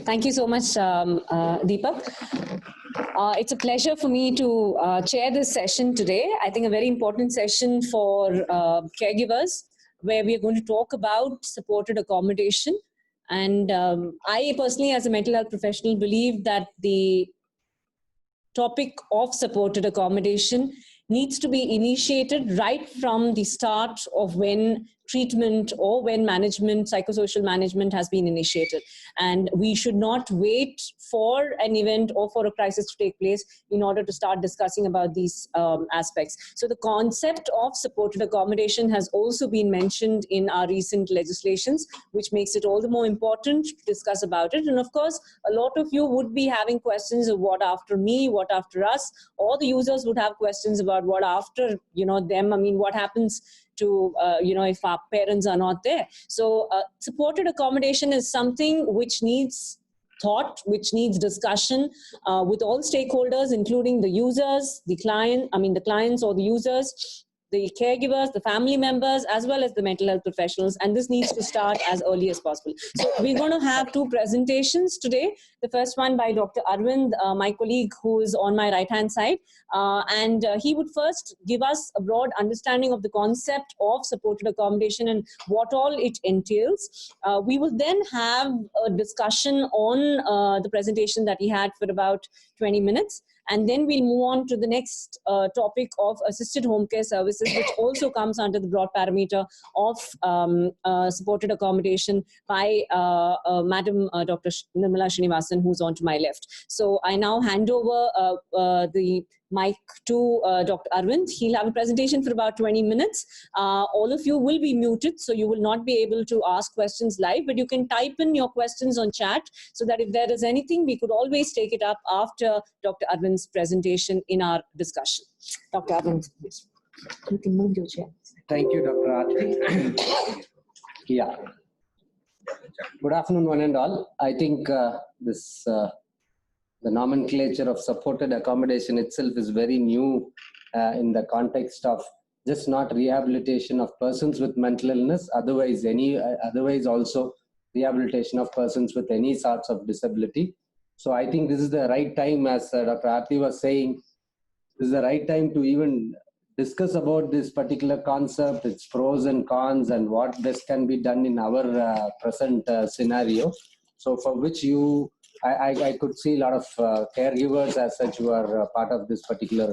Thank you so much, Deepak. It's a pleasure for me to chair this session today. I think a very important session for caregivers, where we are going to talk about supported accommodation. And I personally, as a mental health professional, believe that the topic of supported accommodation needs to be initiated right from the start of when treatment or when management, psychosocial management has been initiated. And we should not wait for an event or for a crisis to take place in order to start discussing about these aspects. So the concept of supported accommodation has also been mentioned in our recent legislations, which makes it all the more important to discuss about it. And of course, a lot of you would be having questions of what after me, what after us, or the users would have questions about what after, them. I mean, what happens to, if our parents are not there. So supported accommodation is something which needs thought, which needs discussion with all stakeholders, including the users, the clients or the users, the caregivers, the family members, as well as the mental health professionals. And this needs to start as early as possible. So we're going to have two presentations today. The first one by Dr. Arvind, my colleague who is on my right-hand side. And he would first give us a broad understanding of the concept of supported accommodation and what all it entails. We will then have a discussion on the presentation that he had for about 20 minutes. And then we'll move on to the next topic of assisted home care services, which also comes under the broad parameter of supported accommodation by Madam Dr. Nirmala Srinivasan, who's on to my left. So I now hand over the mic to Dr. Arvind. He'll have a presentation for about 20 minutes. All of you will be muted, so you will not be able to ask questions live, but you can type in your questions on chat so that if there is anything, we could always take it up after Dr. Arvind's presentation in our discussion. Dr. Arvind, you can move your chair. Thank you, Dr. Aarti. Yeah. Good afternoon, one and all. I think the nomenclature of supported accommodation itself is very new in the context of just not rehabilitation of persons with mental illness, otherwise also rehabilitation of persons with any sorts of disability. So I think this is the right time, as Dr. Aarti was saying, this is the right time to even discuss about this particular concept, its pros and cons, and what best can be done in our present scenario. So for which I could see a lot of caregivers as such who are part of this particular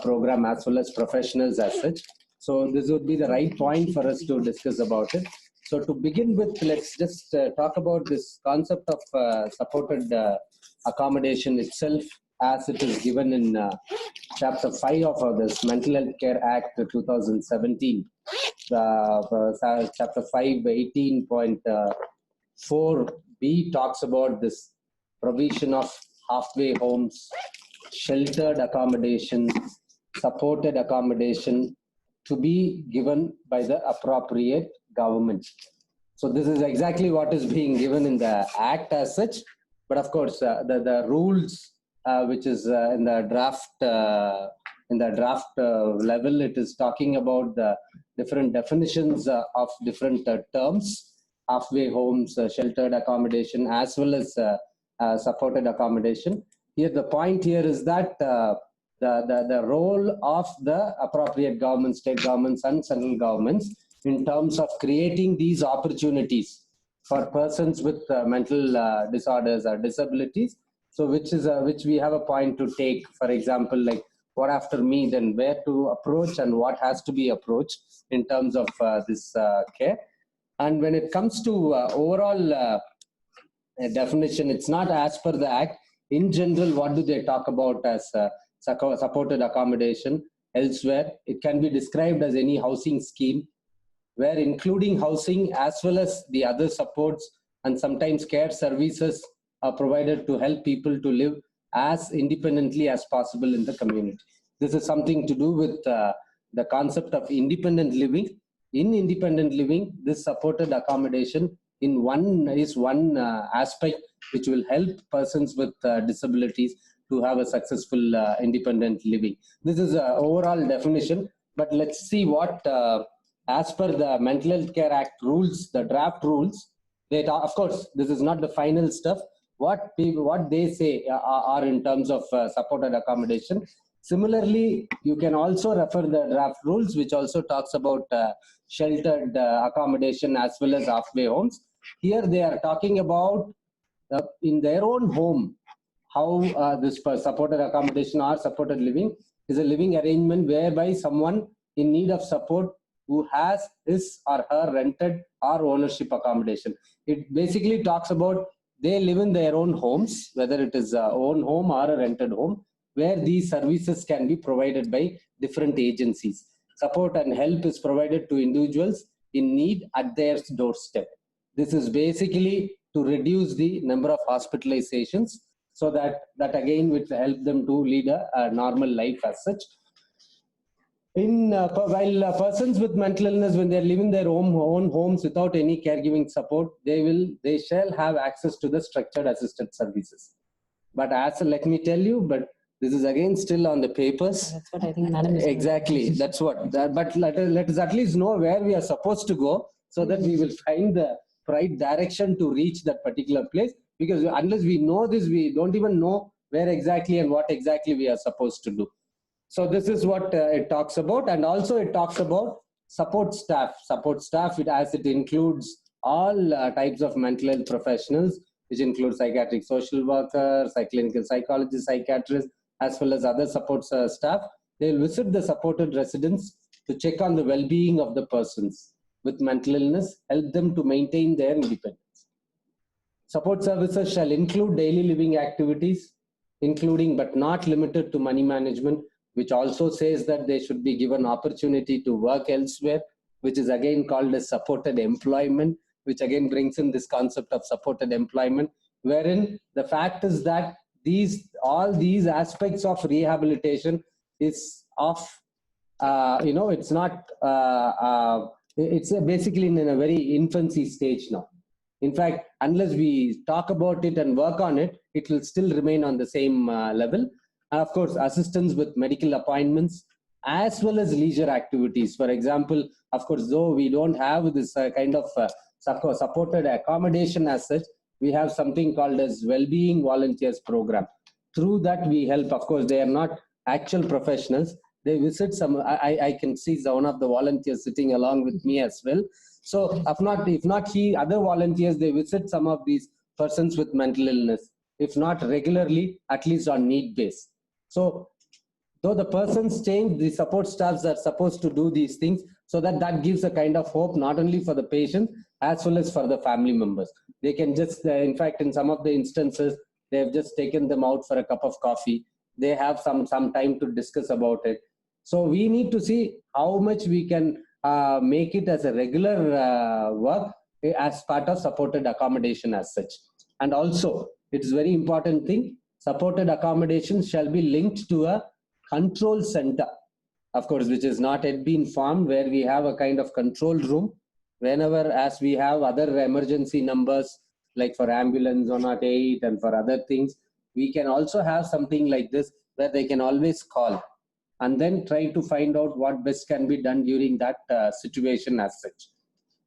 program, as well as professionals as such. So this would be the right point for us to discuss about it. So to begin with, let's just talk about this concept of supported accommodation itself, as it is given in Chapter 5 of this Mental Health Care Act 2017. Chapter 5, 18.4b talks about this provision of halfway homes, sheltered accommodation, supported accommodation to be given by the appropriate government. So this is exactly what is being given in the Act as such. But of course, the rules which is in the draft level, it is talking about the different definitions of different terms: halfway homes, sheltered accommodation, as well as supported accommodation. Here, the point here is that the role of the appropriate governments, state governments and central governments, in terms of creating these opportunities for persons with mental disorders or disabilities. So which we have a point to take, for example, like what after me, then where to approach and what has to be approached in terms of this care. And when it comes to overall definition, it's not as per the Act. In general, what do they talk about as supported accommodation? Elsewhere, it can be described as any housing scheme where including housing as well as the other supports and sometimes care services are provided to help people to live as independently as possible in the community. This is something to do with the concept of independent living. In independent living, this supported accommodation is one aspect which will help persons with disabilities to have a successful independent living. This is an overall definition, but let's see what, as per the Mental Health Care Act rules, the draft rules, They talk, of course, this is not the final stuff. What they say are in terms of supported accommodation. Similarly, you can also refer the draft rules, which also talks about sheltered accommodation as well as halfway homes. Here they are talking about in their own home, how this supported accommodation or supported living is a living arrangement whereby someone in need of support who has his or her rented or ownership accommodation. It basically talks about they live in their own homes, whether it is a own home or a rented home, where these services can be provided by different agencies. Support and help is provided to individuals in need at their doorstep. This is basically to reduce the number of hospitalizations, so that again will help them to lead a normal life as such. While persons with mental illness, when they are living their own homes without any caregiving support, they shall have access to the structured assisted services. But let me tell you, but this is again still on the papers. That's what I think, Madam. Exactly, that's what. But let us at least know where we are supposed to go, so that we will find the right direction to reach that particular place. Because unless we know this, we don't even know where exactly and what exactly we are supposed to do. So this is what it talks about. And also it talks about support staff. Support staff, as it includes all types of mental health professionals, which include psychiatric social workers, clinical psychologists, psychiatrists, as well as other support staff. They will visit the supported residents to check on the well-being of the persons with mental illness, help them to maintain their independence. Support services shall include daily living activities, including but not limited to money management, which also says that they should be given opportunity to work elsewhere, which is again called as supported employment, which again brings in this concept of supported employment, wherein the fact is that all these aspects of rehabilitation is of, it's not, it's basically in a very infancy stage now. In fact, unless we talk about it and work on it, it will still remain on the same level. And of course, assistance with medical appointments as well as leisure activities. For example, of course, though we don't have this kind of supported accommodation as such, we have something called as well-being volunteers program. Through that, we help. Of course, they are not actual professionals. They visit some. I can see one of the volunteers sitting along with me as well. So if not he, other volunteers, they visit some of these persons with mental illness. If not regularly, at least on need base. So though the persons change, the support staffs are supposed to do these things, so that gives a kind of hope not only for the patient as well as for the family members. They can just, in fact, in some of the instances, they have just taken them out for a cup of coffee. They have some time to discuss about it. So we need to see how much we can make it as a regular work as part of supported accommodation as such. And also, it's a very important thing, supported accommodation shall be linked to a control center, of course, which is not yet been formed, where we have a kind of control room. Whenever, as we have other emergency numbers, like for ambulance 108 and for other things, we can also have something like this where they can always call and then try to find out what best can be done during that situation as such.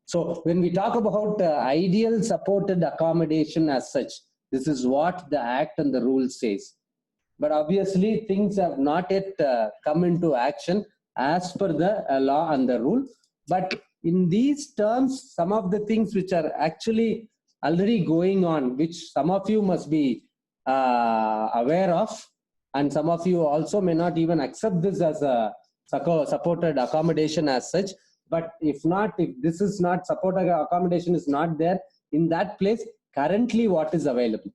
So when we talk about ideal supported accommodation as such, this is what the Act and the rule says. But obviously, things have not yet come into action as per the law and the rule. But in these terms, some of the things which are actually already going on, which some of you must be aware of, and some of you also may not even accept this as a supported accommodation as such. But if this is not supported accommodation is not there in that place, currently what is available.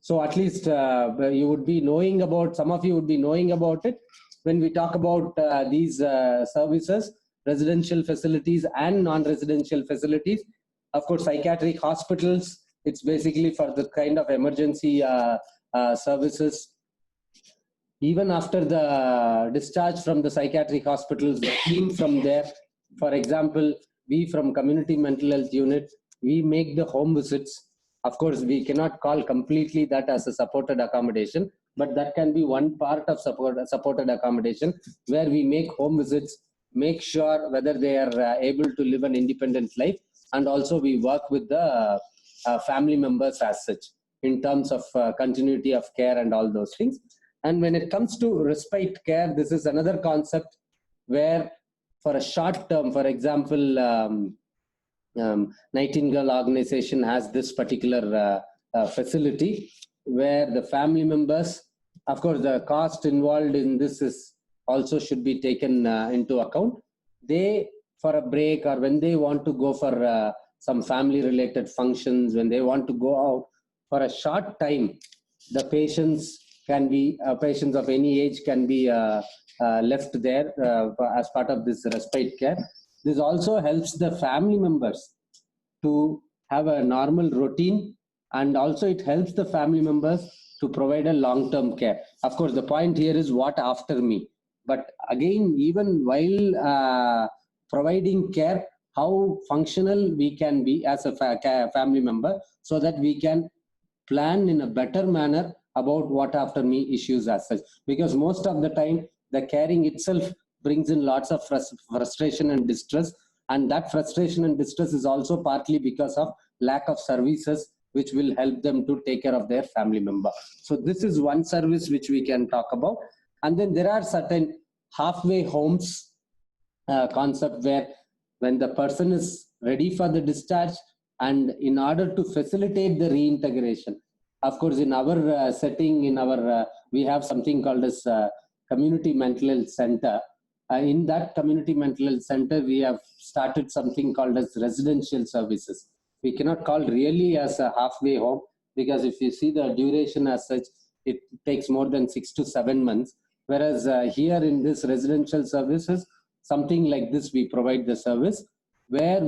So at least you would be knowing about, some of you would be knowing about it. When we talk about these services, residential facilities and non-residential facilities, of course, psychiatric hospitals, it's basically for the kind of emergency services. Even after the discharge from the psychiatric hospitals, the team from there, for example, we from community mental health unit, we make the home visits. Of course, we cannot call completely that as a supported accommodation, but that can be one part of supported accommodation, where we make home visits, make sure whether they are able to live an independent life. and also we work with the family members as such in terms of continuity of care and all those things. And when it comes to respite care, this is another concept where for a short term, for example, Nightingale organization has this particular facility where the family members, of course, the cost involved in this is also should be taken into account. They, for a break or when they want to go for some family related functions, when they want to go out for a short time, the patients can be, patients of any age can be left there as part of this respite care. This also helps the family members to have a normal routine, and also it helps the family members to provide a long-term care. Of course, the point here is what after me. But again, even while providing care, how functional we can be as a family member so that we can plan in a better manner about what after me issues as such. Because most of the time, the caring itself brings in lots of frustration and distress. And that frustration and distress is also partly because of lack of services which will help them to take care of their family member. So this is one service which we can talk about. And then there are certain halfway homes concept where when the person is ready for the discharge, and in order to facilitate the reintegration, of course, in our setting, in our we have something called as community mental health center. In that community mental health center, we have started something called as residential services. We cannot call really as a halfway home, because if you see the duration as such, it takes more than 6 to 7 months. Whereas here in this residential services, something like this, we provide the service where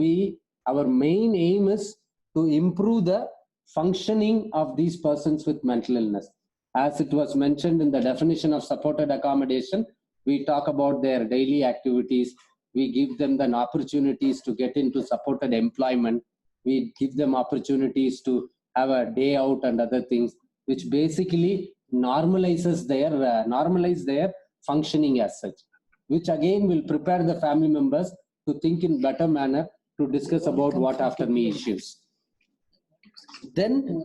our main aim is to improve the functioning of these persons with mental illness. As it was mentioned in the definition of supported accommodation, we talk about their daily activities. We give them the opportunities to get into supported employment. We give them opportunities to have a day out and other things, which basically normalize their functioning as such, which again will prepare the family members to think in better manner to discuss about what after me issues. Then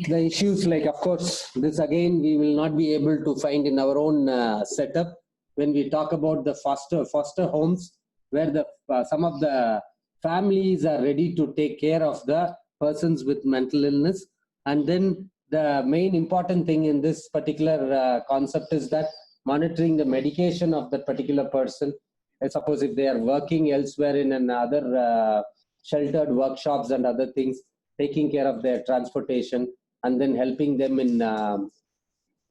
the issues like, of course, this again we will not be able to find in our own setup. When we talk about the foster homes, where the some of the families are ready to take care of the persons with mental illness. And then the main important thing in this particular concept is that monitoring the medication of that particular person. Suppose if they are working elsewhere in another sheltered workshops and other things, taking care of their transportation, and then helping them in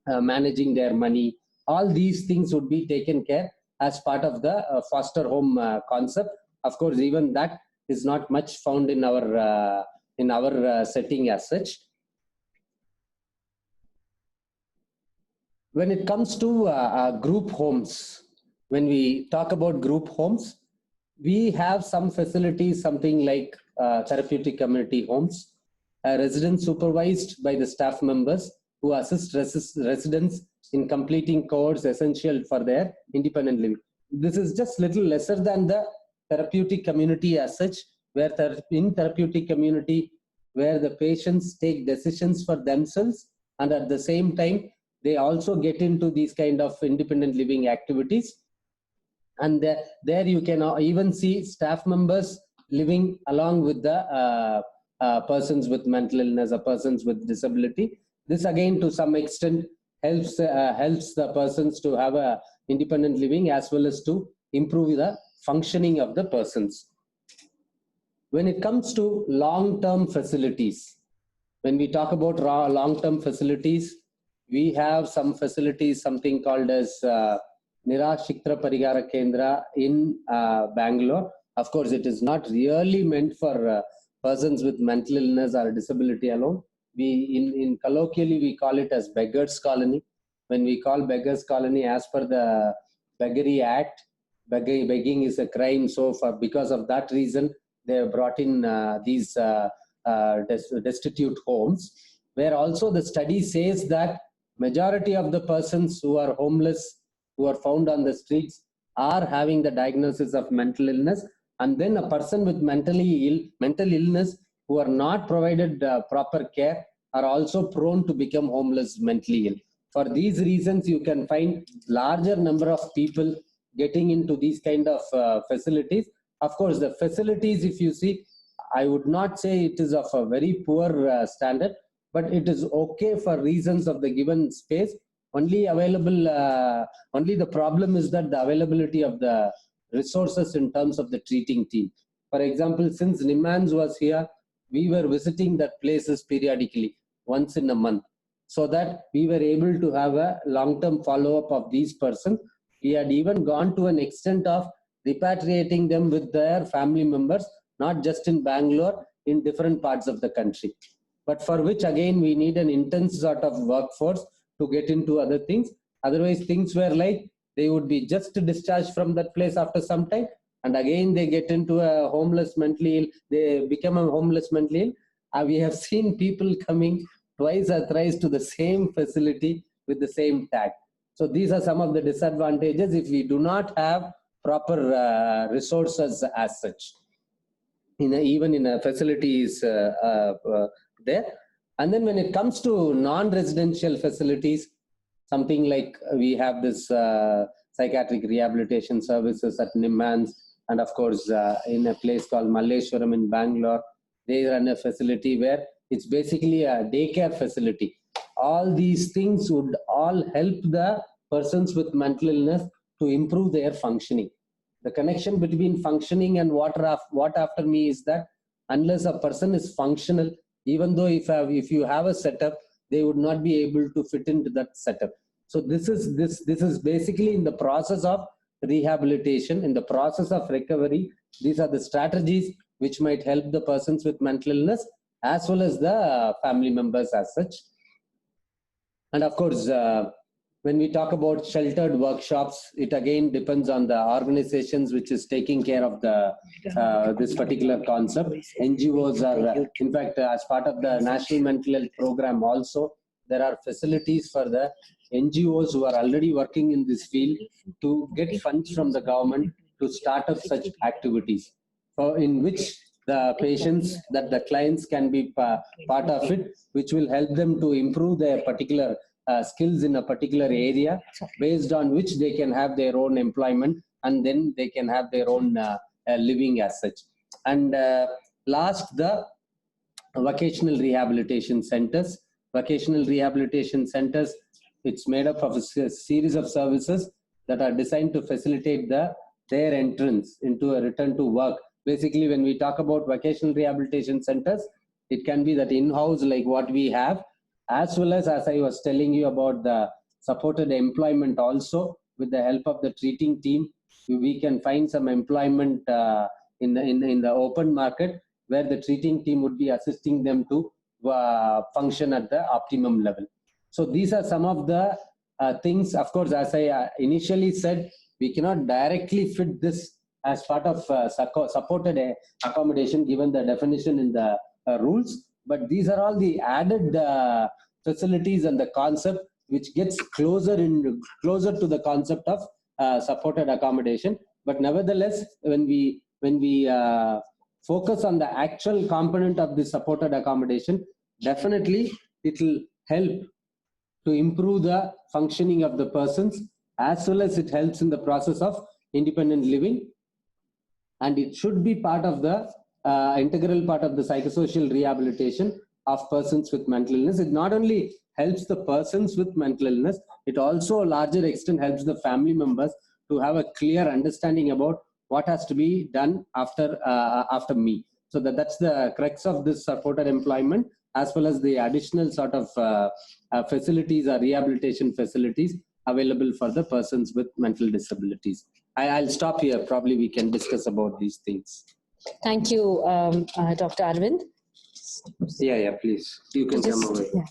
managing their money. All these things would be taken care as part of the foster home concept. Of course, even that is not much found in our setting as such. When it comes to group homes, when we talk about group homes, we have some facilities, something like therapeutic community homes, residents supervised by the staff members who assist residents in completing courses essential for their independent living. This is just little lesser than the therapeutic community as such, where in therapeutic community, where the patients take decisions for themselves, and at the same time, they also get into these kind of independent living activities. And there you can even see staff members living along with the persons with mental illness or persons with disability. This again, to some extent, helps the persons to have a independent living as well as to improve the functioning of the persons. When it comes to long-term facilities, when we talk about long-term facilities, we have some facilities, something called as Nirashitra Parigara Kendra in Bangalore. Of course, it is not really meant for persons with mental illness or disability alone. In colloquially, we call it as Beggars Colony. When we call Beggars Colony, as per the Beggary Act, begging is a crime. So because of that reason, they have brought in these destitute homes, where also the study says that majority of the persons who are homeless, who are found on the streets, are having the diagnosis of mental illness, and then a person with mental illness who are not provided proper care are also prone to become homeless, mentally ill. For these reasons, you can find larger number of people getting into these kind of facilities. Of course, the facilities, if you see, I would not say it is of a very poor standard, but it is okay for reasons of the given space. Only the problem is that the availability of the resources in terms of the treating team. For example, since NIMHANS was here, we were visiting that places periodically, once in a month, so that we were able to have a long-term follow-up of these persons. We had even gone to an extent of repatriating them with their family members, not just in Bangalore, in different parts of the country. But for which, again, we need an intense sort of workforce to get into other things. Otherwise, things were like they would be just discharged from that place after some time, and again they get into a homeless mentally ill. They become a homeless mentally ill. We have seen people coming twice or thrice to the same facility with the same tag. So these are some of the disadvantages if we do not have proper resources as such. Even in a facilities there. And then when it comes to non-residential facilities, something like we have this psychiatric rehabilitation services at NIMHANS, and of course in a place called Malleshwaram in Bangalore, they run a facility where it's basically a daycare facility. All these things would all help the persons with mental illness to improve their functioning. The connection between functioning and what after me is that unless a person is functional, even though if you have a setup, they would not be able to fit into that setup. So this is basically in the process of rehabilitation, in the process of recovery. These are the strategies which might help the persons with mental illness as well as the family members as such. And of course, when we talk about sheltered workshops, it again depends on the organizations which is taking care of the this particular concept. NGOs are, in fact, as part of the National Mental Health Program also, there are facilities for the NGOs who are already working in this field to get funds from the government to start up such activities, in which the patients, that the clients can be part of it, which will help them to improve their particular skills in a particular area, based on which they can have their own employment and then they can have their own living as such. And last, the vocational rehabilitation centers. Vocational rehabilitation centers, it's made up of a series of services that are designed to facilitate their entrance into a return to work. Basically, when we talk about vocational rehabilitation centers, it can be that in-house like what we have, as well as I was telling you about the supported employment also. With the help of the treating team, we can find some employment in the open market, where the treating team would be assisting them to function at the optimum level. So these are some of the things. Of course, as I initially said, we cannot directly fit this as part of supported accommodation given the definition in the rules, but these are all the added facilities and the concept which gets closer to the concept of supported accommodation. But nevertheless, when we focus on the actual component of the supported accommodation, definitely it will help to improve the functioning of the persons, as well as it helps in the process of independent living. And it should be part of the integral part of the psychosocial rehabilitation of persons with mental illness. It not only helps the persons with mental illness, it also, a larger extent, helps the family members to have a clear understanding about what has to be done after me. So that's the crux of this supported employment, as well as the additional sort of facilities or rehabilitation facilities available for the persons with mental disabilities. I'll stop here. Probably we can discuss about these things. Thank you, Dr. Arvind. Yeah, please. You can come over. Yeah.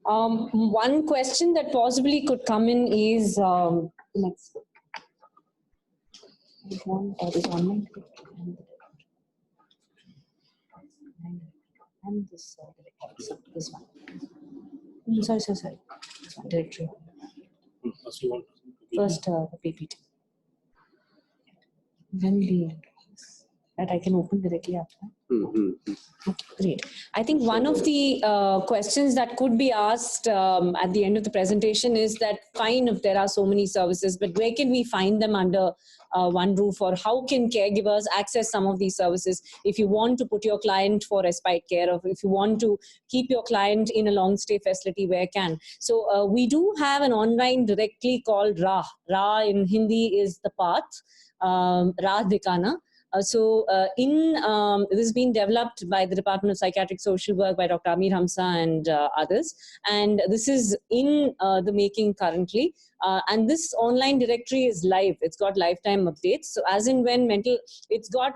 One question that possibly could come in is next. And this one. Sorry. This one, directory. First, the PPT. When the that I can open directly after. Mm-hmm. Okay, great. I think one of the questions that could be asked at the end of the presentation is that, fine, if there are so many services, but where can we find them under one roof, or how can caregivers access some of these services? If you want to put your client for respite care, or if you want to keep your client in a long stay facility, where can? So we do have an online directory called Ra. Ra in Hindi is the path, Ra Dikana. This has been developed by the Department of Psychiatric Social Work by Dr. Amir Hamza and others. And this is in the making currently. And this online directory is live. It's got lifetime updates. So as in when it's got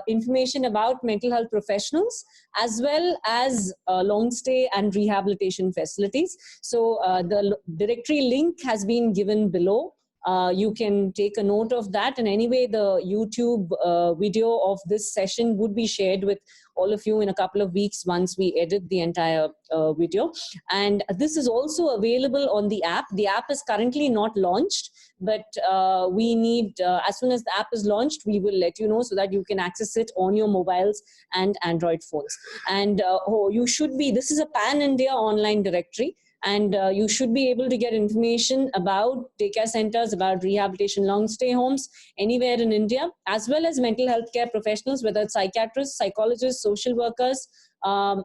information about mental health professionals as well as long stay and rehabilitation facilities. So the directory link has been given below. You can take a note of that, and anyway the YouTube video of this session would be shared with all of you in a couple of weeks once we edit the entire video. And this is also available on the app. The app is currently not launched, but we need, as soon as the app is launched, we will let you know so that you can access it on your mobiles and Android phones. And this is a pan-India online directory. And you should be able to get information about daycare centers, about rehabilitation long stay homes anywhere in India, as well as mental health care professionals, whether it's psychiatrists, psychologists, social workers,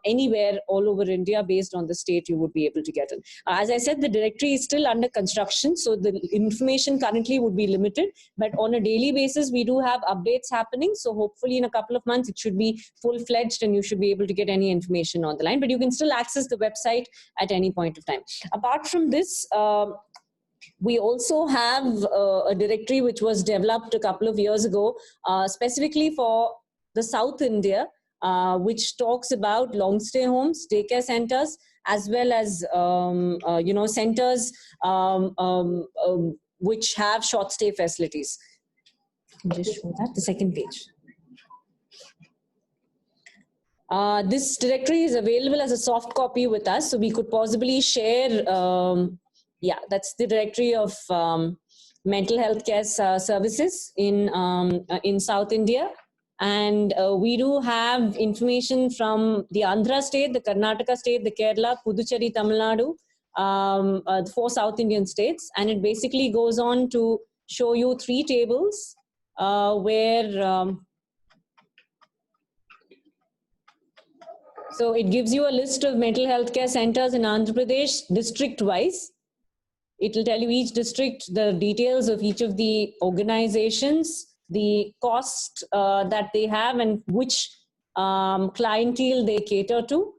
anywhere all over India based on the state you would be able to get in. As I said, the directory is still under construction, so the information currently would be limited, but on a daily basis, we do have updates happening. So hopefully in a couple of months, it should be full-fledged and you should be able to get any information on the line, but you can still access the website at any point of time. Apart from this, we also have a directory which was developed a couple of years ago, specifically for the South India, which talks about long stay homes, daycare centers, as well as centers which have short stay facilities. Just show that, the second page. This directory is available as a soft copy with us, so we could possibly share. That's the directory of mental health care services in South India. And we do have information from the Andhra state, the Karnataka state, the Kerala, Puducherry, Tamil Nadu, the 4 South Indian states. And it basically goes on to show you 3 tables where... So it gives you a list of mental health care centers in Andhra Pradesh district-wise. It will tell you each district, the details of each of the organizations, the cost that they have, and which clientele they cater to.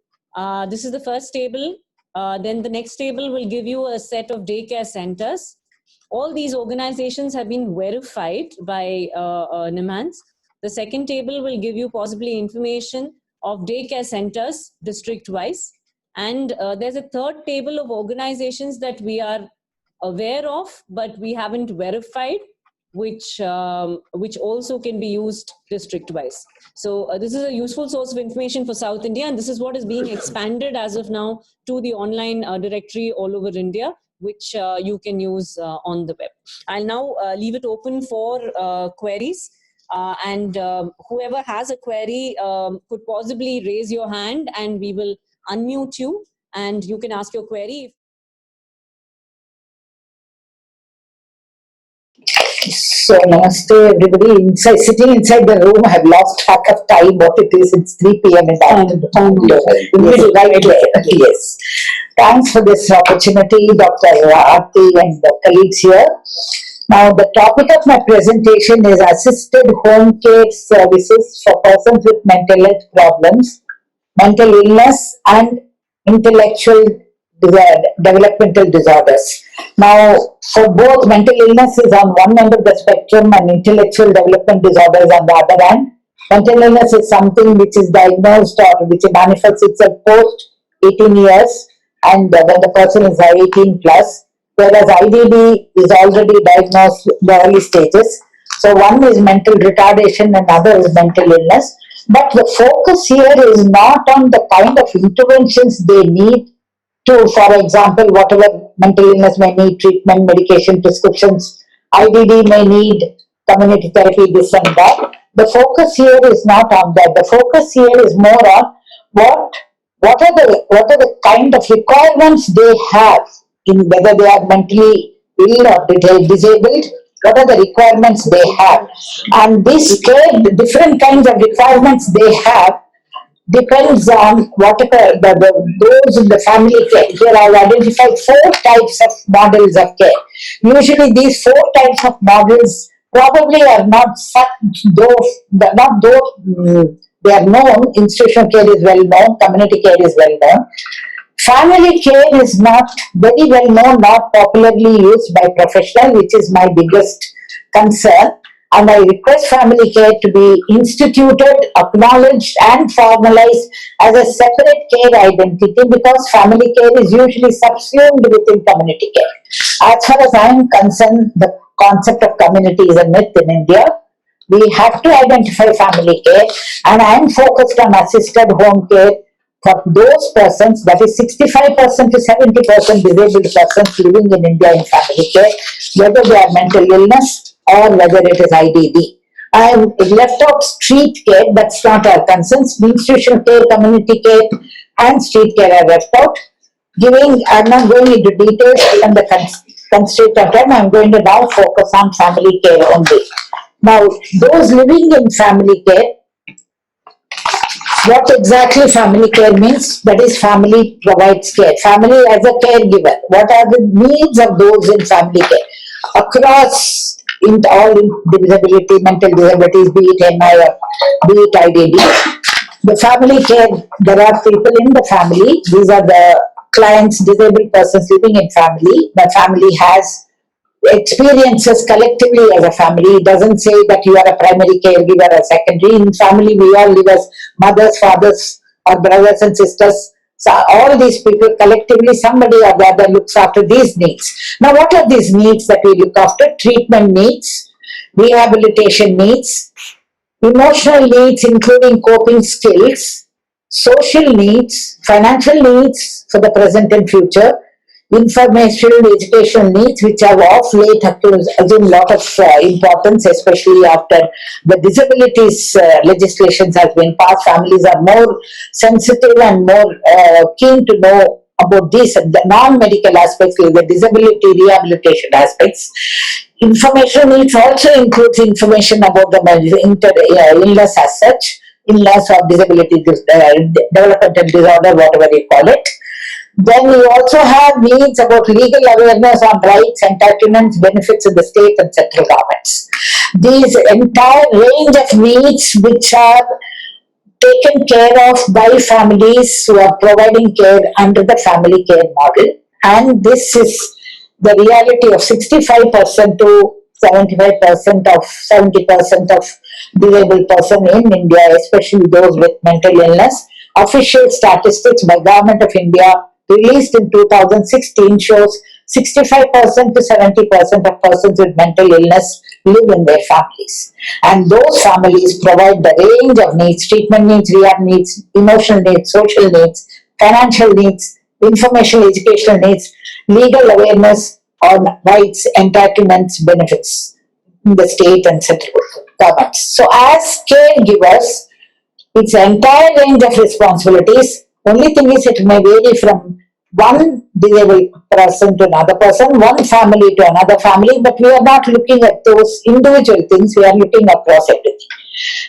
This is the first table. Then the next table will give you a set of daycare centers. All these organizations have been verified by NIMHANS. The second table will give you possibly information of daycare centers district-wise. And there's a third table of organizations that we are aware of, but we haven't verified, which also can be used district-wise. So this is a useful source of information for South India, and this is what is being expanded as of now to the online directory all over India, which you can use on the web. I'll now leave it open for queries. And whoever has a query could possibly raise your hand and we will unmute you and you can ask your query. So namaste everybody. Sitting inside the room, I have lost track of time, what it is. It's 3 p.m. in the afternoon. Yes. Yes. Thanks for this opportunity, Dr. Aarti and the colleagues here. Now, the topic of my presentation is assisted home care services for persons with mental health problems, mental illness, and intellectual developmental disorders. Now, for both, mental illness is on one end of the spectrum and intellectual development disorders on the other end. Mental illness is something which is diagnosed or which manifests itself post 18 years and when the person is 18 plus. Whereas IDD is already diagnosed in the early stages. So one is mental retardation and other is mental illness. But the focus here is not on the kind of interventions they need to, for example, whatever mental illness may need treatment, medication, prescriptions. IDD may need community therapy, this and that. The focus here is not on that. The focus here is more on what are the kind of requirements they have in whether they are mentally ill or disabled. What are the requirements they have? And this care, the different kinds of requirements they have depends on whatever those in the family care. Here I have identified 4 types of models of care. Usually these 4 types of models probably are not such, they are known. Institutional care is well known, community care is well known. Family care is not very well known, not popularly used by professionals, which is my biggest concern. And I request family care to be instituted, acknowledged and formalized as a separate care identity, because family care is usually subsumed within community care. As far as I am concerned, the concept of community is a myth in India. We have to identify family care, and I am focused on assisted home care for those persons, that is 65% to 70% disabled persons living in India in family care, whether they are mental illness or whether it is IDD. I have left out street care, that's not our concern. Institutional care, community care and street care are left out. I'm not going into details on the constraint of time. I'm going to now focus on family care only. Now, those living in family care, what exactly family care means? That is, family provides care. Family as a caregiver. What are the needs of those in family care? Across all disability, mental disabilities, be it MI or be it IDD. The family care, there are people in the family. These are the clients, disabled persons living in family. The family has experiences collectively as a family. It doesn't say that you are a primary caregiver or secondary. In family, we all live as mothers, fathers, or brothers and sisters. So all these people collectively, somebody or the other looks after these needs. Now, what are these needs that we look after? Treatment needs, rehabilitation needs, emotional needs including coping skills, social needs, financial needs for the present and future, informational educational needs, which have of late assumed a lot of importance, especially after the disabilities legislations has been passed. Families are more sensitive and more keen to know about these, the non-medical aspects, like the disability rehabilitation aspects. Information needs also includes information about the illness as such, illness or disability, developmental disorder, whatever you call it. Then we also have needs about legal awareness on rights, entitlements, benefits of the state and central governments. These entire range of needs which are taken care of by families who are providing care under the family care model. And this is the reality of 65% to 75% of 70% of disabled person in India, especially those with mental illness. Official statistics by Government of India released in 2016 shows 65% to 70% of persons with mental illness live in their families. And those families provide the range of needs: treatment needs, rehab needs, emotional needs, social needs, financial needs, informational educational needs, legal awareness on rights, entitlements, benefits in the state and central governments. So as caregivers, it's an entire range of responsibilities. Only thing is, it may vary from one disabled person to another person, one family to another family, but we are not looking at those individual things, we are looking across everything.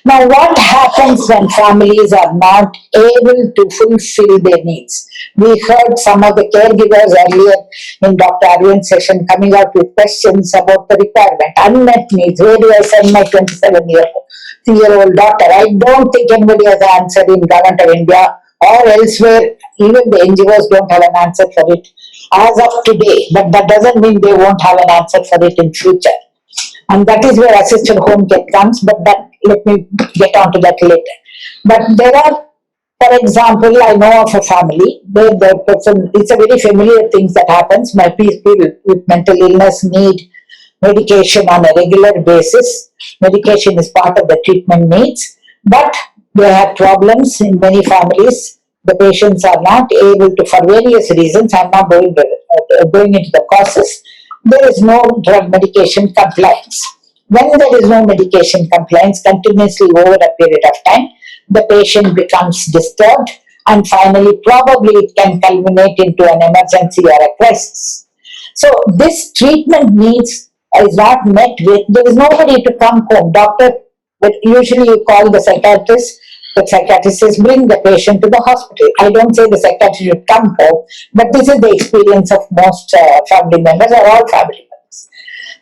Now, what happens when families are not able to fulfill their needs? We heard some of the caregivers earlier in Dr. Arvind's session coming out with questions about the requirement, unmet needs. Where do I send my 27-year-old daughter? I don't think anybody has answered in Government of India or elsewhere. Even the NGOs don't have an answer for it as of today, but that doesn't mean they won't have an answer for it in future. And that is where assisted home care comes, but that, let me get on to that later. But there are, for example, I know of a family where the person, it's a very familiar thing that happens. My people with mental illness need medication on a regular basis. Medication is part of the treatment needs, but they have problems in many families. The patients are not able to, for various reasons, I'm not going into the causes. There is no drug medication compliance. When there is no medication compliance continuously over a period of time, the patient becomes disturbed and finally probably it can culminate into an emergency or a crisis. So this treatment needs is not met with, there is nobody to come home. Doctor, but usually you call the psychiatrist says bring the patient to the hospital. I don't say the psychiatrist should come home, but this is the experience of most family members or all family members.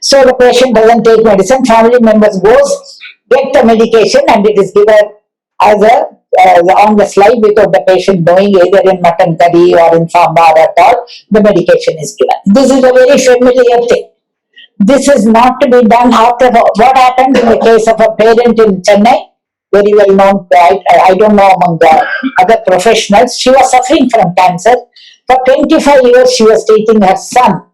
So the patient doesn't take medicine, family members goes, get the medication and it is given as on the slide without the patient knowing, either in mutton curry or in sambar at all, the medication is given. This is a very familiar thing. This is not to be done after what happened in the case of a parent in Chennai, very well known, I don't know among the other professionals. She was suffering from cancer. For 25 years, she was taking her son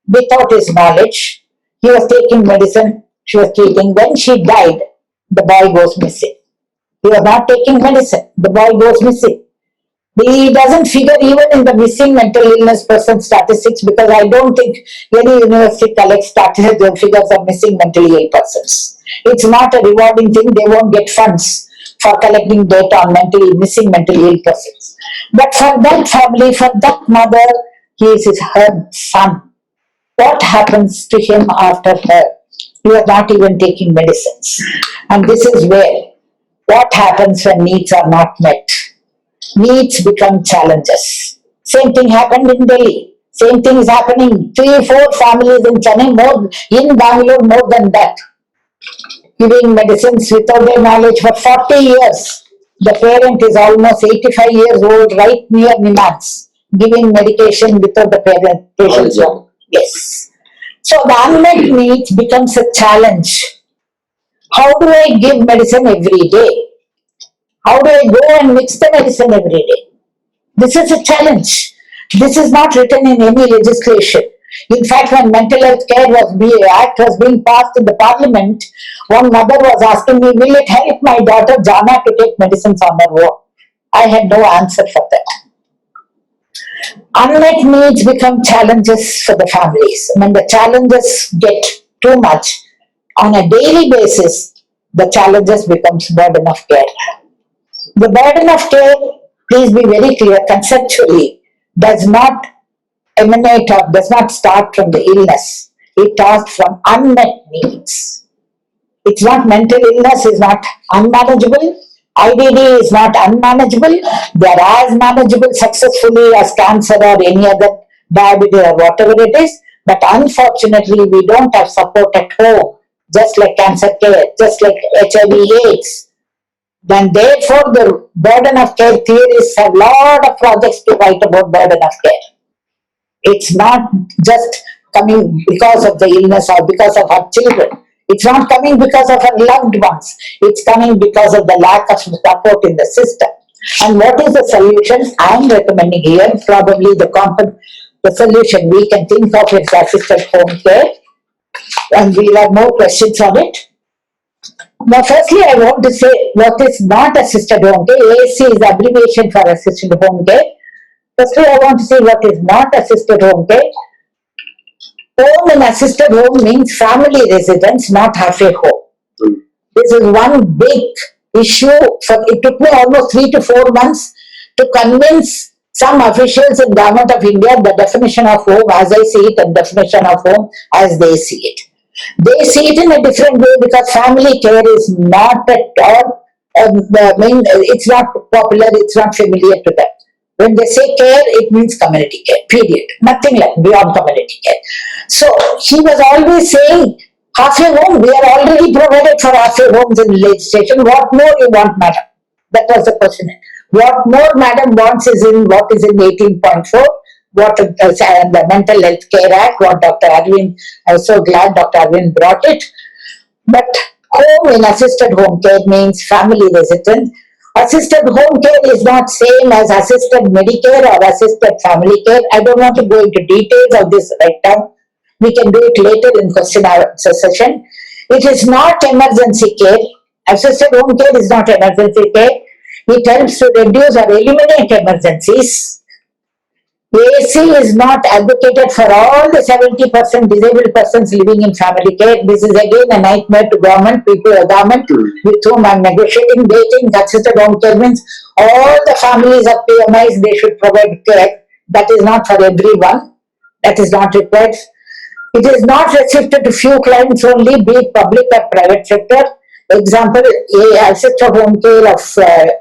without his knowledge. He was taking medicine, she was treating. When she died, the boy goes missing. He was not taking medicine. The boy goes missing. He doesn't figure even in the missing mental illness person statistics because I don't think any university collects figures of missing mentally ill persons. It's not a rewarding thing. They won't get funds for collecting data on missing mentally ill persons. But for that family, for that mother, he is her son. What happens to him after her? He was not even taking medicines. And this is where what happens when needs are not met. Needs become challenges. Same thing happened in Delhi. Same thing is happening. 3-4 families in Chennai, more in Bangalore, more than that. Giving medicines without their knowledge for 40 years. The parent is almost 85 years old, right near Nimax, giving medication without the patient's knowledge. Yes. So the unmet needs becomes a challenge. How do I give medicine every day? How do I go and mix the medicine every day? This is a challenge. This is not written in any legislation. In fact, when Mental Health Care Act was being passed in the parliament, one mother was asking me, will it help my daughter Jana to take medicines on her own? I had no answer for that. Unmet needs become challenges for the families. When the challenges get too much, on a daily basis, the challenges becomes burden of care. The burden of care, please be very clear, conceptually, does not emanate or does not start from the illness. It starts from unmet needs. It's not mental illness is not unmanageable. IDD is not unmanageable. They are as manageable successfully as cancer or any other diabetes or whatever it is. But unfortunately, we don't have support at home, just like cancer care, just like HIV/AIDS. Then therefore, the burden of care theorists have a lot of projects to write about burden of care. It's not just coming because of the illness or because of our children. It's not coming because of our loved ones. It's coming because of the lack of support in the system. And what is the solution? I am recommending here, probably the solution we can think of is assisted home care. And we'll have more questions on it. Now, firstly, I want to say what is not assisted home care. ASC is the abbreviation for assisted home care. Firstly, I want to say what is not assisted home care. Home in assisted home means family residence, not halfway home. This is one big issue. It took me almost 3 to 4 months to convince some officials in Government of India the definition of home as I see it and definition of home as they see it. They see it in a different way because family care is not at all, it's not popular, it's not familiar to them. When they say care, it means community care, period. Nothing like beyond community care. So he was always saying, halfway home, we are already provided for halfway homes in the legislation. What more you want, madam? That was the question. What more madam wants is in what is in 18.4, what the Mental Health Care Act, what Dr. Arvind, I was so glad Dr. Arvind brought it. But home in assisted home care means family residence. Assisted home care is not same as assisted Medicare or assisted family care. I don't want to go into details of this right now. We can do it later in question answer session. It is not emergency care. Assisted home care is not emergency care. It helps to reduce or eliminate emergencies. AC is not advocated for all the 70% disabled persons living in family care. This is again a nightmare to government people, government with whom I'm negotiating. They think assisted home care means all the families of PMIs, they should provide care. That is not for everyone. That is not required. It is not restricted to few clients only, be it public or private sector. Example, assisted home care of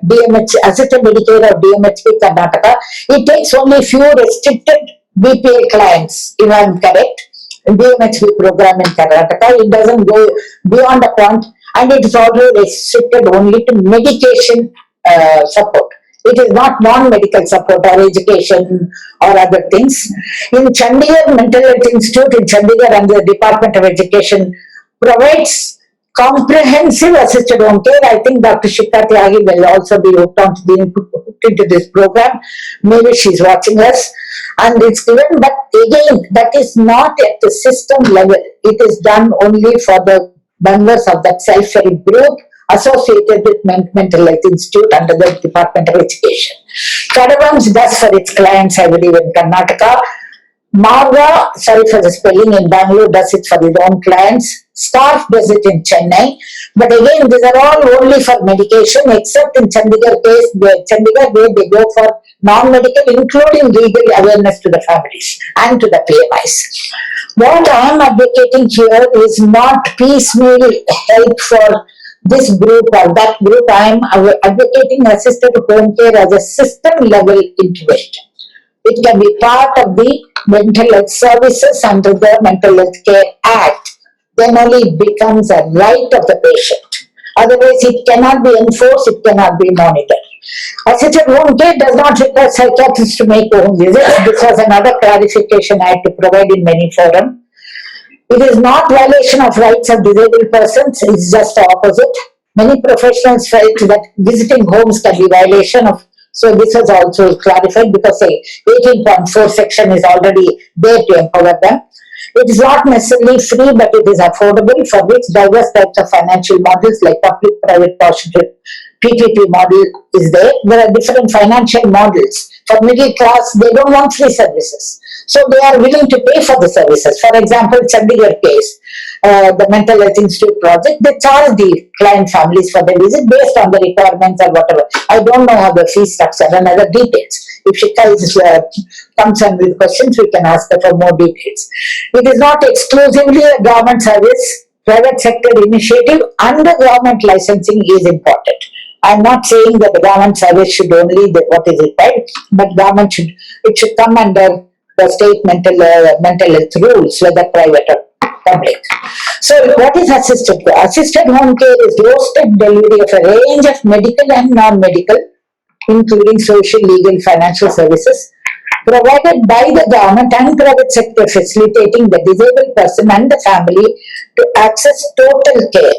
DMH, assisted Medicare of DMHP Karnataka. It takes only few restricted BPL clients, if I am correct. DMHP program in Karnataka. It doesn't go beyond a point, and it is also restricted only to medication support. It is not non-medical support or education or other things. In Chandigarh Mental Health Institute in Chandigarh, under the Department of Education, provides comprehensive assisted home care. I think Dr. Shikha Tyagi will also be hooked into this program. Maybe she's watching us. And it's given, but again, that is not at the system level. It is done only for the members of that self-help group associated with Mental Health Institute under the Department of Education. Kadavams does for its clients, I believe, in Karnataka. Marga, sorry for the spelling, in Bangalore does it for his own clients. Scarf does it in Chennai. But again, these are all only for medication, except in Chandigarh case, where they go for non-medical, including legal awareness to the families and to the PMIs. What I am advocating here is not piecemeal help for this group or that group. I am advocating assisted home care as a system level intervention. It can be part of the mental health services under the Mental Health Care Act. Then only it becomes a right of the patient. Otherwise, it cannot be enforced, it cannot be monitored. Assisted home care does not require psychiatrists to make home visits. This was another clarification I had to provide in many forums. It is not violation of rights of disabled persons, it is just the opposite. Many professionals felt that visiting homes can be violation of, so this was also clarified because 18.4 section is already there to empower them. It is not necessarily free, but it is affordable, for which diverse types of financial models like public-private partnership PPP model is there. There are different financial models. For middle class, they don't want free services. So they are willing to pay for the services. For example, Chandigarh case, the Mental Health Institute project, they charge the client families for the visit based on the requirements or whatever. I don't know how the fee structure and other details. If Shikha comes on with questions, we can ask her for more details. It is not exclusively a government service. Private sector initiative under government licensing is important. I'm not saying that the government service should only what is required, but government should come under the state mental health rules, whether private or public. So what is assisted care? Assisted home care is hosted delivery of a range of medical and non-medical, including social, legal, financial services, provided by the government and private sector, facilitating the disabled person and the family to access total care,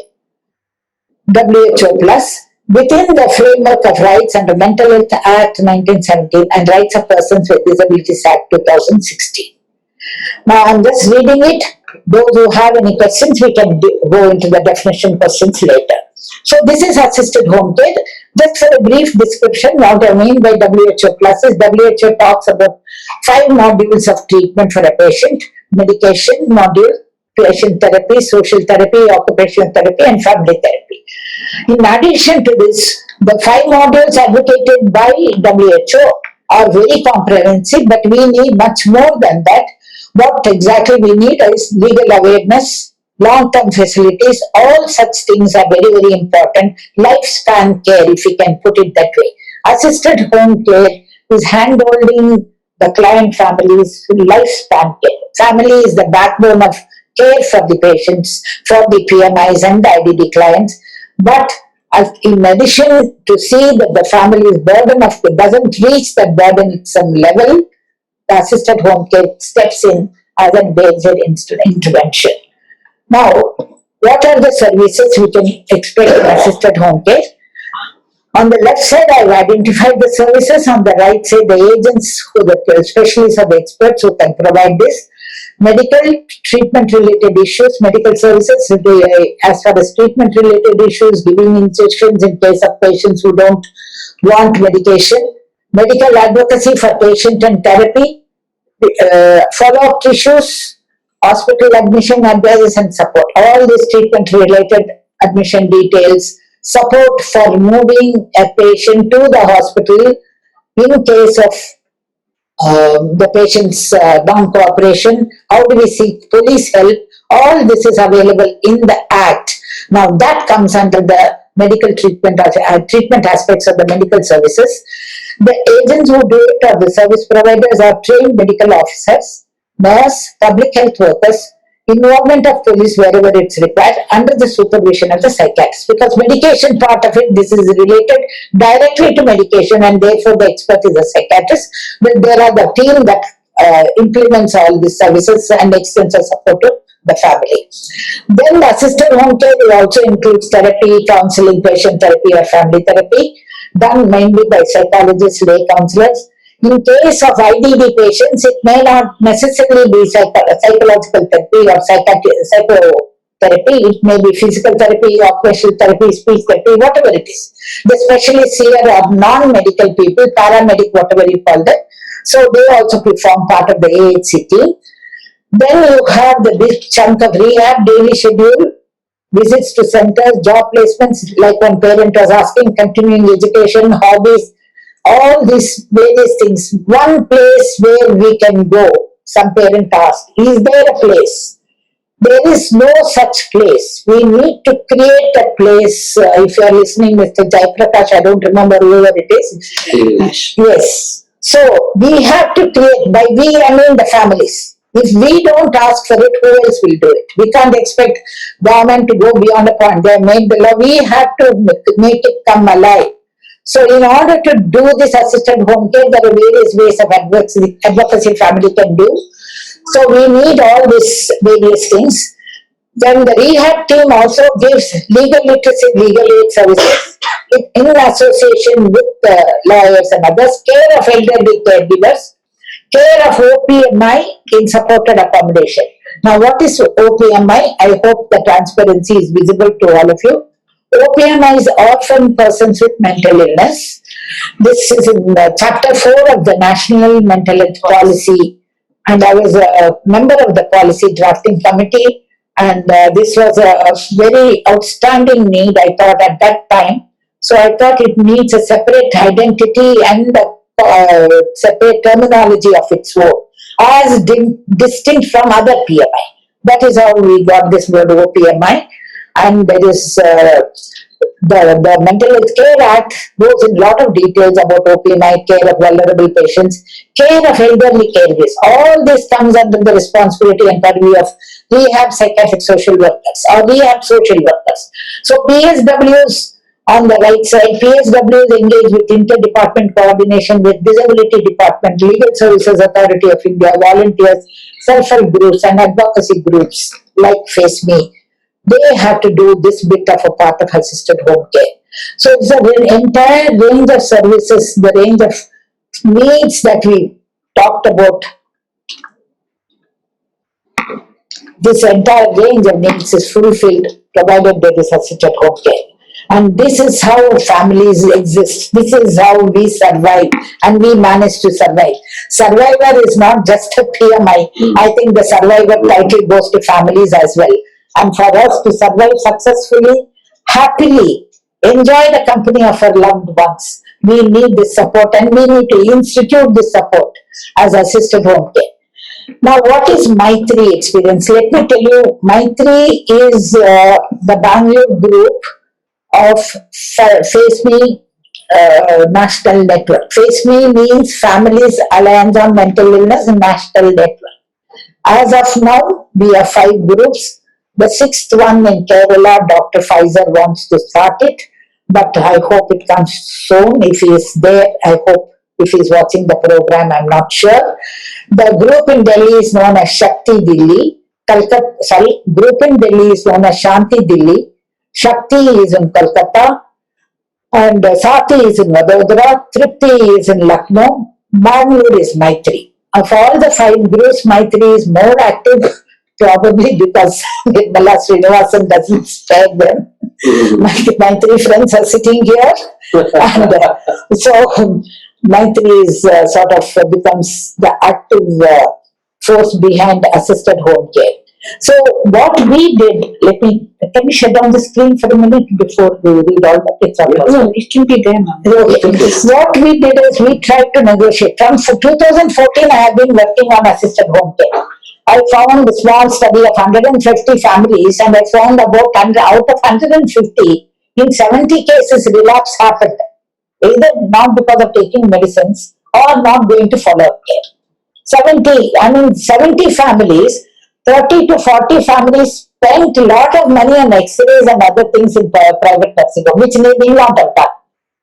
WHO plus, within the framework of rights under Mental Health Act 1917 and Rights of Persons with Disabilities Act 2016. Now I'm just reading it. Those who have any questions, we can go into the definition questions later. So this is assisted home care. Just for a brief description, what I mean by WHO plus is WHO talks about 5 modules of treatment for a patient: medication module, patient therapy, social therapy, occupational therapy, and family therapy. In addition to this, the 5 modules advocated by WHO are very comprehensive, but we need much more than that. What exactly we need is legal awareness, long-term facilities, all such things are very, very important. Lifespan care, if we can put it that way. Assisted home care is hand-holding the client families' lifespan care. Family is the backbone of care for the patients, for the PMIs and the IDD clients. But in addition, to see that the family's burden doesn't reach that burdensome level, the assisted home care steps in as a major intervention. Now, what are the services we can expect in assisted home care? On the left side, I've identified the services. On the right side, the agents, the specialists or the experts who can provide this. Medical treatment related issues, medical services, as far as treatment related issues, giving injections in case of patients who don't want medication, medical advocacy for patient and therapy, follow-up issues, hospital admission advices and support. All these treatment-related admission details, support for moving a patient to the hospital in case of the patient's non-cooperation, how do we seek police help, all this is available in the Act. Now that comes under the medical treatment aspects of the medical services. The agents who do it are the service providers are trained medical officers, nurse, public health workers, involvement of police wherever it's required under the supervision of the psychiatrist, because medication part of it, this is related directly to medication and therefore the expert is a psychiatrist, but there are the team that implements all these services and extends the support to the family. Then the assisted home care will also includes therapy, counseling, patient therapy or family therapy done mainly by psychologists, lay counselors. In case of IDD patients, it may not necessarily be psychological therapy or psychotherapy. It may be physical therapy, occupational therapy, speech therapy, whatever it is. The specialists here are non-medical people, paramedic, whatever you call them. So they also perform part of the AHC team. Then you have the big chunk of rehab, daily schedule, visits to centers, job placements, like one parent was asking, continuing education, hobbies, all these various things. One place where we can go, some parent asked, is there a place? There is no such place. We need to create a place. If you are listening, Mr. Jaiprakash, I don't remember whoever it is. Yes. So we have to create, by we I mean the families. If we don't ask for it, who else will do it? We can't expect government to go beyond a point. They have made the law. We have to make it come alive. So in order to do this assisted home care, there are various ways of advocacy family can do. So we need all these various things. Then the rehab team also gives legal literacy, legal aid services in association with lawyers and others, care of elderly caregivers, care of OPMI in supported accommodation. Now what is OPMI? I hope the transparency is visible to all of you. OPMI is orphan persons with mental illness. This is in chapter 4 of the National Mental Health Policy, and I was a member of the policy drafting committee, and this was a very outstanding need, I thought, at that time. So I thought it needs a separate identity and a separate terminology of its own, as distinct from other PMI. That is how we got this word OPMI. And there is the Mental Health Care Act goes in a lot of details about OPMI, care of vulnerable patients, care of elderly caregivers. All this comes under the responsibility and purview of rehab psychiatric social workers or rehab social workers. So PSWs on the right side, PSWs engage with interdepartment coordination with Disability Department, Legal Services Authority of India, volunteers, self-help groups and advocacy groups like Face Me. They have to do this bit of a part of assisted home care. So it's an entire range of services, the range of needs that we talked about. This entire range of needs is fulfilled provided there is assisted home care. And this is how families exist. This is how we survive and we manage to survive. Survivor is not just a PMI. I think the survivor title goes to families as well. And for us to survive successfully, happily, enjoy the company of our loved ones, we need this support and we need to institute this support as assisted home care. Now, what is Maitri experience? Let me tell you, Maitri is the Bangalore group of Face Me National Network. Face Me means Families Alliance on Mental Illness National Network. As of now, we have 5 groups. The 6th one in Kerala, Dr. Pfizer wants to start it, but I hope it comes soon. If he is there, I hope if he is watching the program, I'm not sure. The group in Delhi is known as Shakti Delhi. Group in Delhi is known as Shanti Delhi. Shakti is in Kolkata, and Sati is in Vadodara, Tripti is in Lucknow, Bangalore is Maitri. Of all the 5 groups, Maitri is more active, probably because Nirmala Srinivasan doesn't spare them. My three friends are sitting here, and so Maitri is sort of becomes the active force behind assisted home care. So what we did, can we shut down the screen for a minute before we read all the it's all No, it can be there, ma'am. Okay. What we did is we tried to negotiate. From 2014, I have been working on assisted home care. I found a small study of 150 families, and I found about out of 150, in 70 cases, relapse happened. Either not because of taking medicines or not going to follow up care. 70 families, 30 to 40 families spent a lot of money on x-rays and other things in private nursing home, which they may not have done.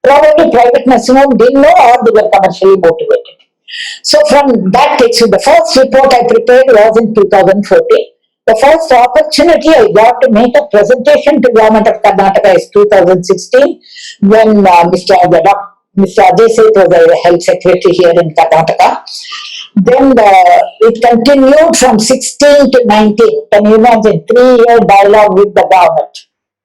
Probably private nursing home didn't know or they were commercially motivated. So from that takes you, the first report I prepared was in 2014. The first opportunity I got to make a presentation to Government of Karnataka is 2016 when Mr. Ajay Seth was the health secretary here in Karnataka. Then it continued from 16 to 19. Can you imagine? 3-year dialogue with the government.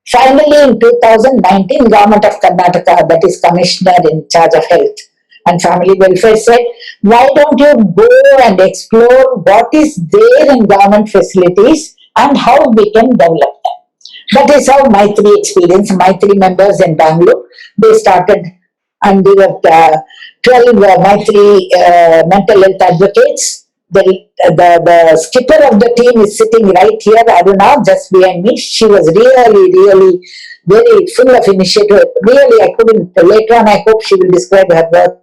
Finally, in 2019, Government of Karnataka, that is Commissioner in charge of health and family welfare, said, why don't you go and explore what is there in government facilities and how we can develop them. That is how Maitri experience. Maitri members in Bangalore, they started, and they were 12 Maitri mental health advocates. The skipper of the team is sitting right here, Aruna, just behind me. She was really very full of initiative. Really, I couldn't, later on I hope she will describe her work.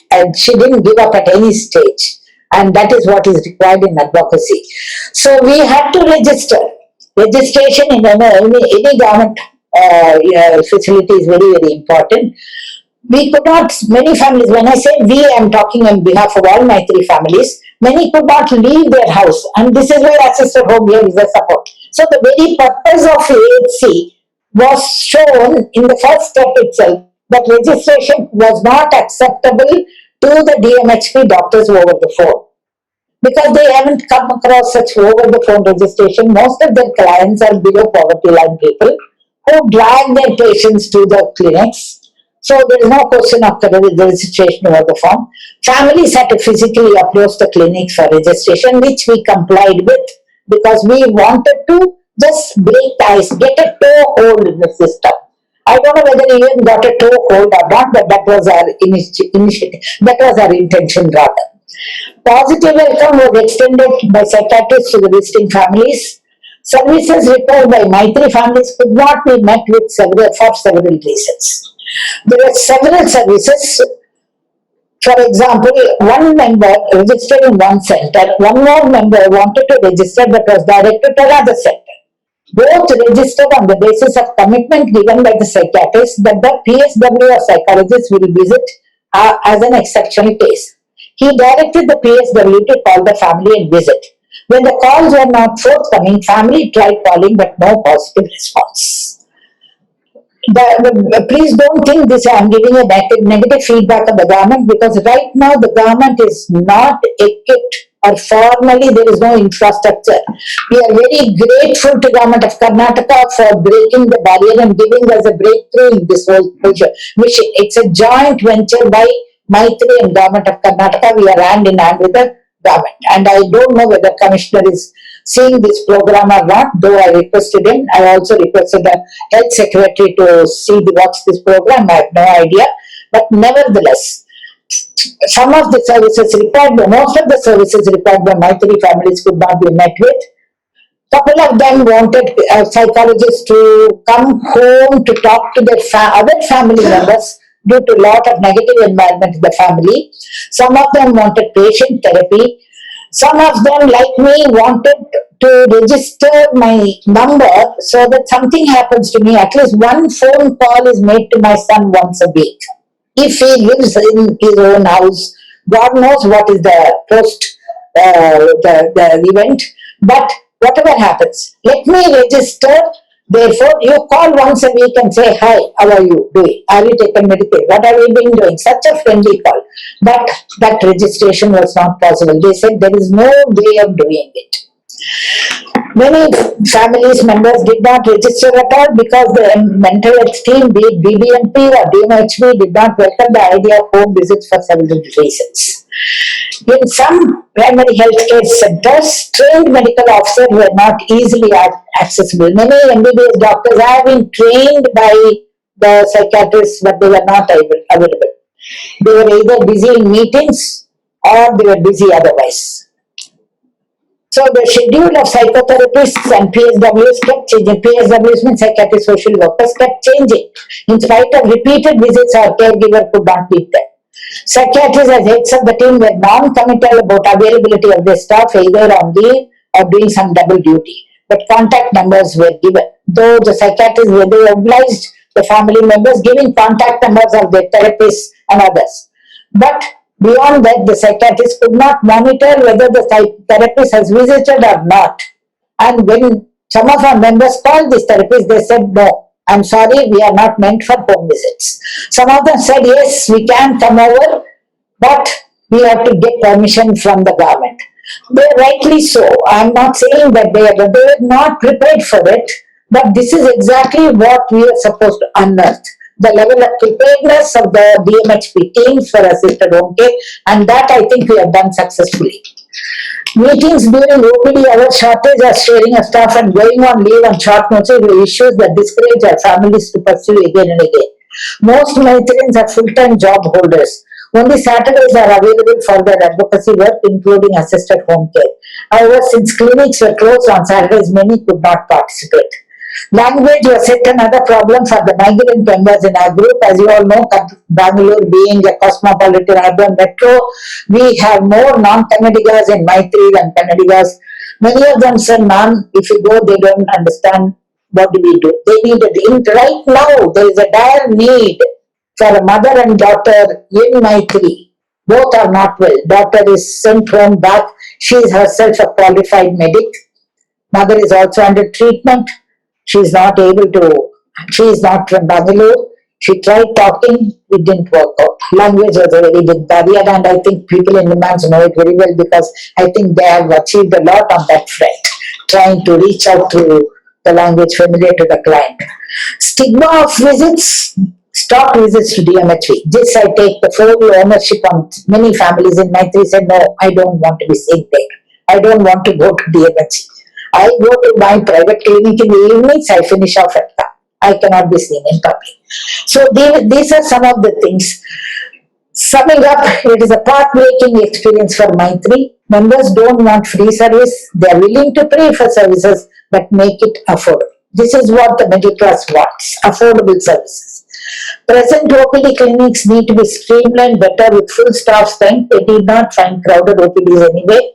And she didn't give up at any stage. And that is what is required in advocacy. So we had to register. Registration in any government facility is very important. We could not, many families, when I say we, I am talking on behalf of all my three families, many could not leave their house. And this is where assisted home care is a support. So the very purpose of AHC was shown in the first step itself, that registration was not acceptable to the DMHP doctors over the phone. Because they haven't come across such over the phone registration. Most of their clients are below poverty line people who drag their patients to the clinics. So there is no question of the registration over the phone. Families had to physically approach the clinic for registration, which we complied with because we wanted to just break ties, get a toehold in the system. I don't know whether he even got a toehold or not, but that was our initiative. That was our intention rather. Positive welcome was extended by psychiatrists to the visiting families. Services required by Maitri families could not be met with for several reasons. There were several services. For example, one member registered in one center, one more member wanted to register but was directed to another center. Both registered on the basis of commitment given by the psychiatrist that the PSW or psychologist will visit as an exceptional case. He directed the PSW to call the family and visit. When the calls were not forthcoming, family tried calling but no positive response. Please don't think this I am giving a negative feedback of the government, because right now the government is not equipped or formally there is no infrastructure. We are very grateful to Government of Karnataka for breaking the barrier and giving us a breakthrough in this whole mission. It's a joint venture by Maitri and Government of Karnataka. We are hand in hand with the government. And I don't know whether Commissioner is seeing this program or not, though I requested him. I also requested the health secretary to watch this program. I have no idea. But nevertheless, some of the services required, most of the services required by Maitri families could not be met with. Couple of them wanted psychologists to come home to talk to their other family members due to a lot of negative environment in the family. Some of them wanted patient therapy. Some of them, like me, wanted to register my number so that something happens to me. At least one phone call is made to my son once a week. If he lives in his own house, God knows what is the the event. But whatever happens, let me register. Therefore, you call once a week and say, hi, how are you doing? Are you taking medication? What have you been doing? Such a friendly call. But that registration was not possible. They said there is no way of doing it. Many families members did not register at all because the mental health team, be it BBMP or DMHB, did not welcome the idea of home visits for several reasons. In some primary health care centers, trained medical officers were not easily accessible. Many MBBS doctors have been trained by the psychiatrists, but they were not available. They were either busy in meetings or they were busy otherwise. So the schedule of psychotherapists and PSWs kept changing. PSWs means psychiatric social workers kept changing. In spite of repeated visits, our caregiver could not meet them. Psychiatrists as heads of the team were non-committal about availability of their staff either on leave or doing some double duty. But contact numbers were given. Though the psychiatrists were obliged the family members giving contact numbers of their therapists and others. But beyond that, the psychiatrist could not monitor whether the therapist has visited or not. And when some of our members called this therapist, they said, no, I'm sorry, we are not meant for home visits. Some of them said, yes, we can come over, but we have to get permission from the government. They rightly so. I'm not saying that they were not prepared for it, but this is exactly what we are supposed to unearth. The level of preparedness of the DMHP teams for assisted home care, and that I think we have done successfully. Meetings during OPD hour shortage or sharing of staff and going on leave on short notice were issues that discourage our families to pursue again and again. Most Maithilians are full-time job holders. Only Saturdays are available for their advocacy work, including assisted home care. However, since clinics were closed on Saturdays, many could not participate. Language was yet another problem for the migrant members in our group. As you all know, Bangalore being a cosmopolitan urban metro, we have more non-Kannadigas in Maithili than Kannadigas. Many of them say, ma'am, if you go, they don't understand what do we do. They need it. Right now, there is a dire need for a mother and daughter in Maithili. Both are not well. Daughter is sent home back. She is herself a qualified medic. Mother is also under treatment. She is not able to, she is not from Bangalore. She tried talking, it didn't work out. Language was a very big barrier, and I think people in Nimans know it very well because I think they have achieved a lot on that front, trying to reach out to the language familiar to the client. Stigma of visits, stop visits to DMHP. This I take the full ownership on. Many families in Maithili said, no, I don't want to be seen there. I don't want to go to DMHP. I go to my private clinic in the evenings, I finish off at home. I cannot be seen in public. So these are some of the things. Summing up, it is a path-breaking experience for Maithili. Members don't want free service. They are willing to pay for services, but make it affordable. This is what the middle class wants, affordable services. Present OPD clinics need to be streamlined better with full staff strength. They did not find crowded OPDs anyway.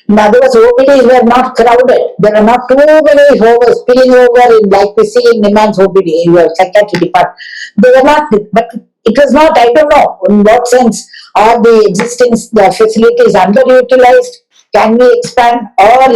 In other words, OPDs were not crowded. There are not too many spilling over in, like we see in Nimans OPD, in your psychiatry department. They were not, but it was not, I don't know, in what sense are the existing facilities underutilized? Can we expand, or